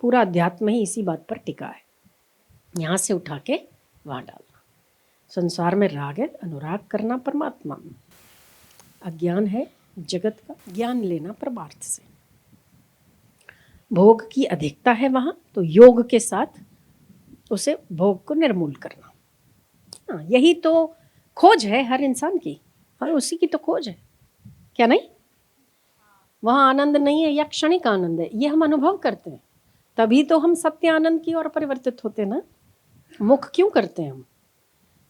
पूरा अध्यात्म ही इसी बात पर टिका है। यहाँ से उठा के वहाँ डालना। संसार में राग है, अनुराग करना परमात्मा में, अज्ञान है जगत का, ज्ञान लेना परमार्थ से। भोग की अधिकता है वहाँ, तो योग के साथ उसे भोग को निर्मूल करना। हाँ, यही तो खोज है हर इंसान की, और उसी की तो खोज है, क्या नहीं? वहाँ आनंद नहीं है या क्षणिक आनंद है, ये हम अनुभव करते हैं, तभी तो हम सत्य आनंद की ओर परिवर्तित होते हैं ना। मुख क्यों करते हैं हम?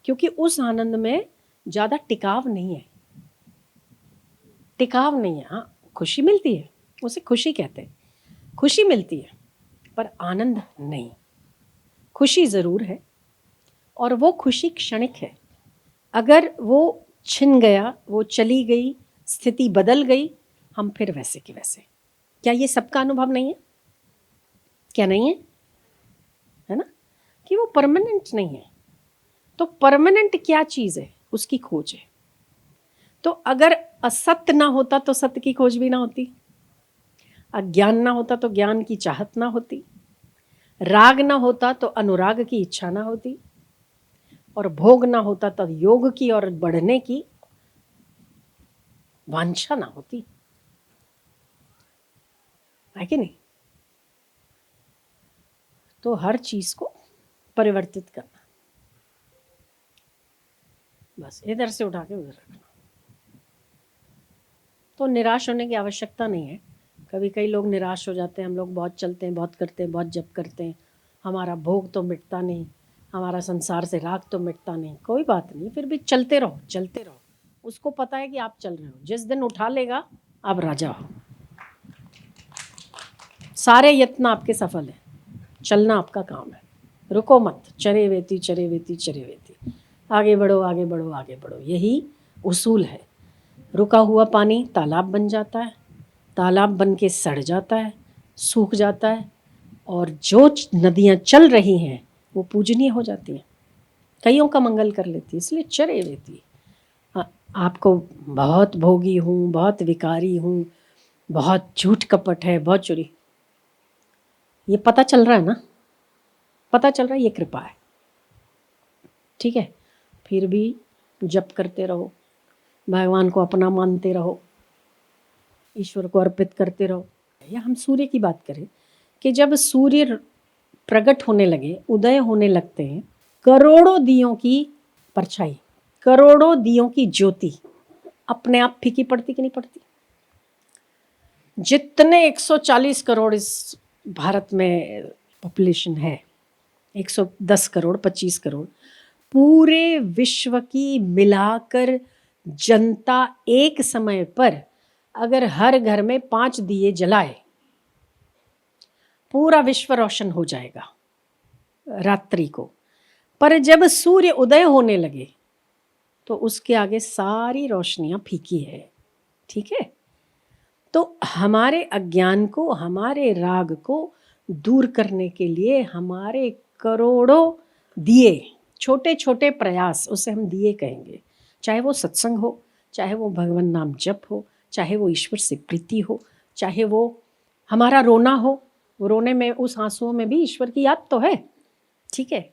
क्योंकि उस आनंद में ज़्यादा टिकाव नहीं है, टिकाव नहीं है। हाँ, खुशी मिलती है, उसे खुशी कहते हैं, खुशी मिलती है, पर आनंद नहीं। खुशी ज़रूर है, और वो खुशी क्षणिक है। अगर वो छिन गया, वो चली गई, स्थिति बदल गई, हम फिर वैसे के वैसे। क्या ये सबका अनुभव नहीं है? क्या नहीं है? है ना, कि वो परमानेंट नहीं है। तो परमानेंट क्या चीज़ है, उसकी खोज है। तो अगर असत्य ना होता तो सत्य की खोज भी ना होती, अज्ञान ना होता तो ज्ञान की चाहत ना होती, राग ना होता तो अनुराग की इच्छा ना होती, और भोग ना होता तो योग की ओर बढ़ने की वांछा ना होती, है कि नहीं? तो हर चीज को परिवर्तित करना, बस इधर से उठा के उधर रखना। तो निराश होने की आवश्यकता नहीं है। कभी कई लोग निराश हो जाते हैं, हम लोग बहुत चलते हैं, बहुत करते हैं, बहुत जप करते हैं, हमारा भोग तो मिटता नहीं, हमारा संसार से राग तो मिटता नहीं। कोई बात नहीं, फिर भी चलते रहो, चलते रहो। उसको पता है कि आप चल रहे हो, जिस दिन उठा लेगा आप राजा हो। सारे यत्न आपके सफल हैं, चलना आपका काम है। रुको मत, चरे वेती चरे वेती चरे वेती, आगे बढ़ो आगे बढ़ो आगे बढ़ो, यही उसूल है। रुका हुआ पानी तालाब बन जाता है, तालाब बन के सड़ जाता है, सूख जाता है, और जो नदियाँ चल रही हैं वो पूजनीय हो जाती हैं, कईयों का मंगल कर लेती है। इसलिए चरे वेती। आपको बहुत भोगी हूँ, बहुत विकारी हूँ, बहुत झूठ कपट है, बहुत चोरी, ये पता चल रहा है ना, पता चल रहा है, ये कृपा है, ठीक है। फिर भी जप करते रहो, भगवान को अपना मानते रहो, ईश्वर को अर्पित करते रहो। या हम सूर्य की बात करें कि जब सूर्य प्रकट होने लगे, उदय होने लगते हैं, करोड़ों दियों की परछाई, करोड़ों दियों की ज्योति अपने आप फीकी पड़ती कि नहीं पड़ती? जितने 140 करोड़ इस भारत में पॉपुलेशन है, 110 करोड़ 25 करोड़, पूरे विश्व की मिलाकर जनता एक समय पर अगर हर घर में 5 दिए जलाए, पूरा विश्व रोशन हो जाएगा रात्रि को। पर जब सूर्य उदय होने लगे तो उसके आगे सारी रोशनियां फीकी है, ठीक है। तो हमारे अज्ञान को, हमारे राग को दूर करने के लिए हमारे करोड़ों दिए, छोटे छोटे प्रयास, उसे हम दिए कहेंगे, चाहे वो सत्संग हो, चाहे वो भगवान नाम जप हो, चाहे वो ईश्वर से प्रीति हो, चाहे वो हमारा रोना हो, वो रोने में, उस आंसुओं में भी ईश्वर की याद तो है, ठीक है।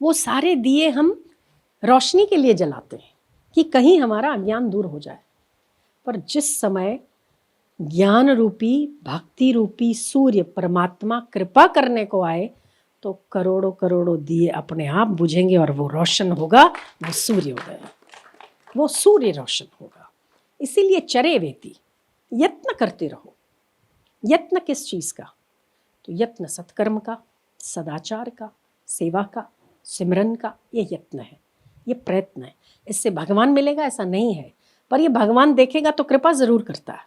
वो सारे दिए हम रोशनी के लिए जलाते हैं कि कहीं हमारा अज्ञान दूर हो जाए। पर जिस समय ज्ञान रूपी, भक्ति रूपी सूर्य परमात्मा कृपा करने को आए, तो करोड़ों करोड़ों दिए अपने आप बुझेंगे और वो रोशन होगा, वो सूर्योदय, वो सूर्य रोशन होगा। इसीलिए चरे वेती, यत्न करते रहो। यत्न किस चीज़ का? तो यत्न सत्कर्म का, सदाचार का, सेवा का, सिमरन का, ये यत्न है, ये प्रयत्न है। इससे भगवान मिलेगा ऐसा नहीं है, पर ये भगवान देखेगा तो कृपा ज़रूर करता है।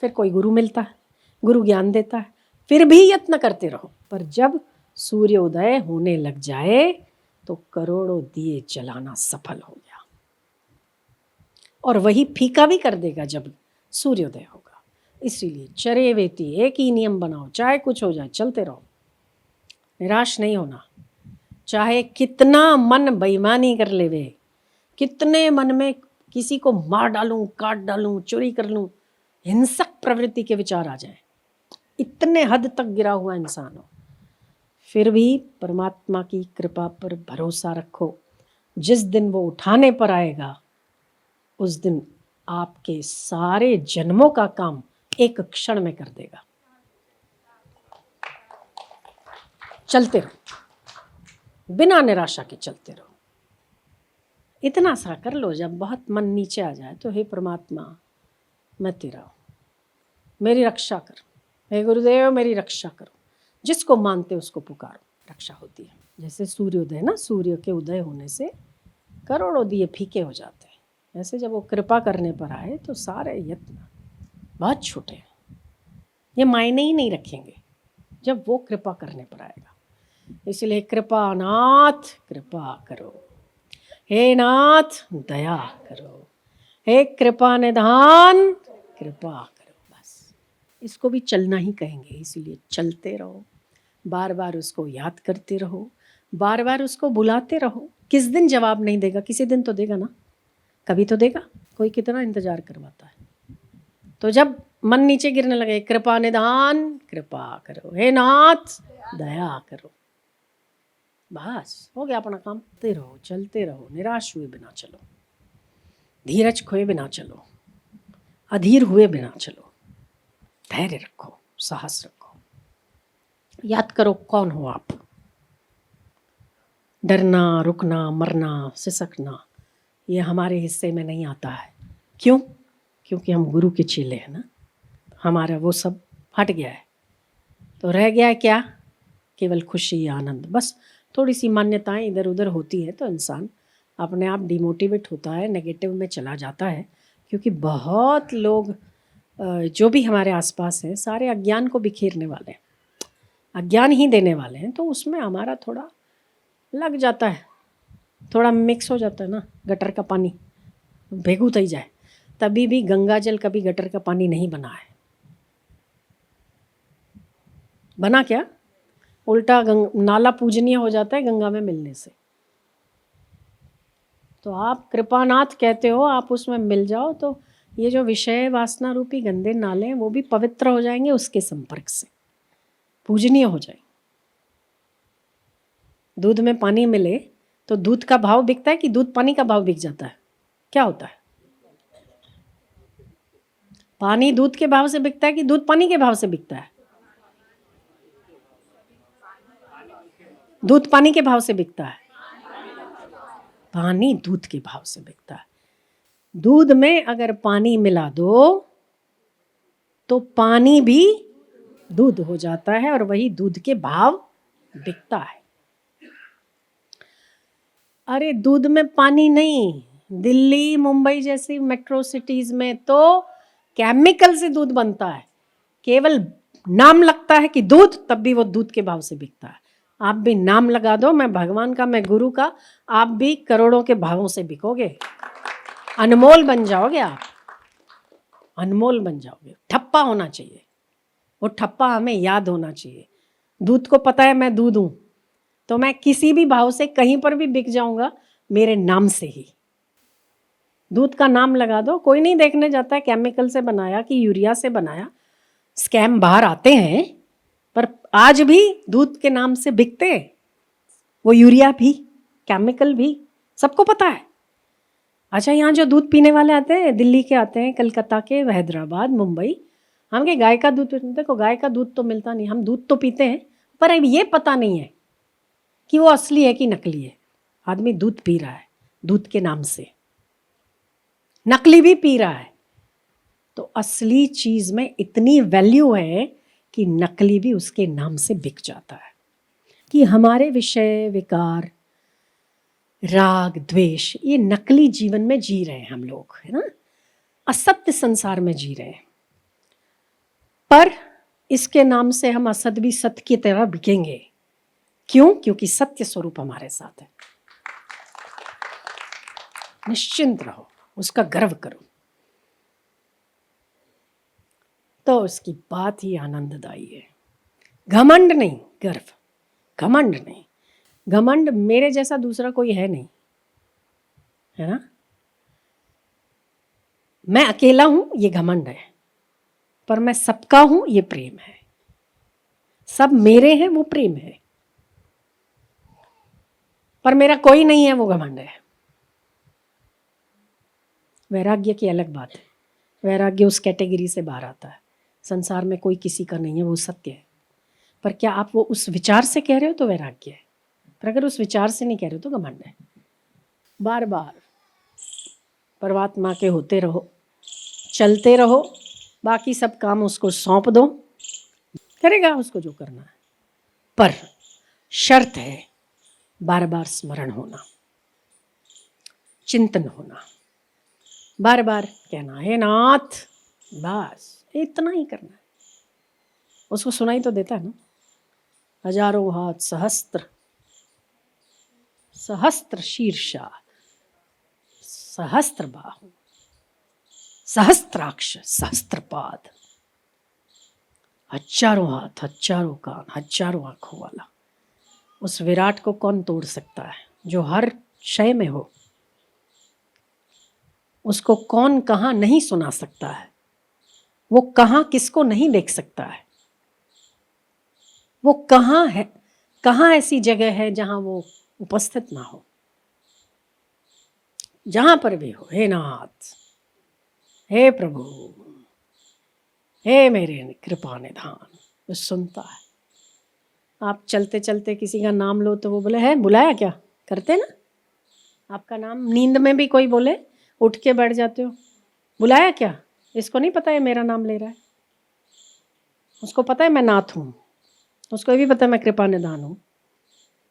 फिर कोई गुरु मिलता है, गुरु ज्ञान देता है, फिर भी यत्न करते रहो। पर जब सूर्योदय होने लग जाए तो करोड़ों दिए जलाना सफल हो गया, और वही फीका भी कर देगा जब सूर्योदय होगा। इसीलिए चरे वेती, एक ही नियम बनाओ, चाहे कुछ हो जाए चलते रहो, निराश नहीं होना। चाहे कितना मन बेईमानी कर लेवे, कितने मन में किसी को मार डालूं, काट डालूं, चोरी कर लूं, हिंसक प्रवृत्ति के विचार आ जाए, इतने हद तक गिरा हुआ इंसान हो, फिर भी परमात्मा की कृपा पर भरोसा रखो। जिस दिन वो उठाने पर आएगा उस दिन आपके सारे जन्मों का काम एक क्षण में कर देगा। चलते रहो, बिना निराशा के चलते रहो। इतना सा कर लो, जब बहुत मन नीचे आ जाए तो हे परमात्मा मैं तेरा हूँ, मेरी रक्षा कर, हे गुरुदेव मेरी रक्षा करो। जिसको मानते उसको पुकारो, रक्षा होती है। जैसे सूर्योदय ना, सूर्य के उदय होने से करोड़ों दिए फीके हो जाते हैं, ऐसे जब वो कृपा करने पर आए तो सारे यत्न बहुत छोटे हैं, ये मायने ही नहीं रखेंगे जब वो कृपा करने पर आएगा। इसलिए कृपा नाथ कृपा करो, हे नाथ दया करो, हे कृपा निधान कृपा करो। बस इसको भी चलना ही कहेंगे, इसीलिए चलते रहो, बार बार उसको याद करते रहो, बार बार उसको बुलाते रहो। किस दिन जवाब नहीं देगा, किसी दिन तो देगा ना, कभी तो देगा। कोई कितना इंतजार करवाता है। तो जब मन नीचे गिरने लगे, कृपा निधान कृपा करो, हे नाथ दया करो, बस हो गया अपना काम। चलते रहो, निराश हुए बिना चलो, धीरज खोए बिना चलो, अधीर हुए बिना चलो, धैर्य रखो, साहस रखो। याद करो कौन हो आप। डरना, रुकना, मरना, सिसकना ये हमारे हिस्से में नहीं आता है। क्यों? क्योंकि हम गुरु के चेले हैं ना, हमारा वो सब हट गया है। तो रह गया है क्या? केवल खुशी, आनंद। बस थोड़ी सी मान्यताएं इधर उधर होती है तो इंसान अपने आप डिमोटिवेट होता है, नेगेटिव में चला जाता है। क्योंकि बहुत लोग जो भी हमारे आसपास हैं सारे अज्ञान को बिखेरने वाले हैं, अज्ञान ही देने वाले हैं। तो उसमें हमारा थोड़ा लग जाता है, थोड़ा मिक्स हो जाता है ना। गटर का पानी भेगू थई जाए, तभी भी गंगा जल कभी गटर का पानी नहीं बना है। बना क्या? उल्टा नाला पूजनीय हो जाता है गंगा में मिलने से। तो आप कृपानाथ कहते हो, आप उसमें मिल जाओ तो ये जो विषय वासना रूपी गंदे नाले हैं वो भी पवित्र हो जाएंगे, उसके संपर्क से पूजनीय हो जाएंगे। दूध में पानी मिले तो दूध का भाव बिकता है कि दूध पानी का भाव बिक जाता है? क्या होता है? पानी दूध के भाव से बिकता है कि दूध पानी के भाव से बिकता है? दूध पानी के भाव से बिकता है, पानी दूध के भाव से बिकता है। दूध में अगर पानी मिला दो तो पानी भी दूध हो जाता है और वही दूध के भाव बिकता है। अरे दूध में पानी नहीं, दिल्ली मुंबई जैसी मेट्रो सिटीज में तो केमिकल से दूध बनता है। केवल नाम लगता है कि दूध, तब भी वो दूध के भाव से बिकता है। आप भी नाम लगा दो, मैं भगवान का, मैं गुरु का, आप भी करोड़ों के भावों से बिकोगे, अनमोल बन जाओगे आप, अनमोल बन जाओगे। ठप्पा होना चाहिए, वो ठप्पा हमें याद होना चाहिए। दूध को पता है मैं दूध हूं, तो मैं किसी भी भाव से कहीं पर भी बिक जाऊंगा मेरे नाम से ही। दूध का नाम लगा दो, कोई नहीं देखने जाता है केमिकल से बनाया कि यूरिया से बनाया। स्कैम बाहर आते हैं पर आज भी दूध के नाम से बिकते हैं, वो यूरिया भी, केमिकल भी, सबको पता है। अच्छा, यहाँ जो दूध पीने वाले आते हैं, दिल्ली के आते हैं, कलकत्ता के, हैदराबाद, मुंबई, हम के गाय का दूध, देखो गाय का दूध तो मिलता नहीं, हम दूध तो पीते हैं, पर अब ये पता नहीं है कि वो असली है कि नकली है। आदमी दूध पी रहा है दूध के नाम से, नकली भी पी रहा है। तो असली चीज में इतनी वैल्यू है कि नकली भी उसके नाम से बिक जाता है। कि हमारे विषय, विकार, राग, द्वेष, ये नकली जीवन में जी रहे हैं हम लोग, है ना, असत्य संसार में जी रहे हैं। पर इसके नाम से हम असत भी सत्य की तरह बिकेंगे। क्यों? क्योंकि सत्य स्वरूप हमारे साथ है। निश्चिंत रहो, उसका गर्व करो। तो उसकी बात ही आनंददायी है। घमंड नहीं, गर्व। घमंड नहीं, घमंड मेरे जैसा दूसरा कोई है नहीं, है ना। मैं अकेला हूं ये घमंड है, पर मैं सबका हूं ये प्रेम है। सब मेरे हैं वो प्रेम है, पर मेरा कोई नहीं है वो घमंड है। वैराग्य की अलग बात है, वैराग्य उस कैटेगरी से बाहर आता है। संसार में कोई किसी का नहीं है, वो सत्य है। पर क्या आप वो उस विचार से कह रहे हो तो वैराग्य है, पर अगर उस विचार से नहीं कह रहे हो तो घमंड है। बार बार परमात्मा के होते रहो, चलते रहो, बाकी सब काम उसको सौंप दो, करेगा उसको जो करना है। पर शर्त है बार बार स्मरण होना, चिंतन होना, बार बार कहना हे नाथ, बस इतना ही करना है। उसको सुनाई तो देता है ना, हजारों हाथ सहस्त्र, सहस्त्र शीर्षा, सहस्त्र बाहु, सहस्त्राक्ष, सहस्त्रपाद, हजारों हाथ, हजारों कान, हजारों आंखों वाला। उस विराट को कौन तोड़ सकता है जो हर शय में हो? उसको कौन कहाँ नहीं सुना सकता है? वो कहाँ किसको नहीं देख सकता है? वो कहाँ है, कहाँ ऐसी जगह है जहां वो उपस्थित ना हो? जहां पर भी हो, हे नाथ, हे प्रभु, हे मेरे कृपा निधान, वो सुनता है। आप चलते चलते किसी का नाम लो तो वो बोले है बुलाया क्या, करते ना? आपका नाम नींद में भी कोई बोले, उठ के बैठ जाते हो, बुलाया क्या? इसको नहीं पता है मेरा नाम ले रहा है, उसको पता है मैं नाथ हूँ, उसको भी पता है मैं कृपा निधान हूँ,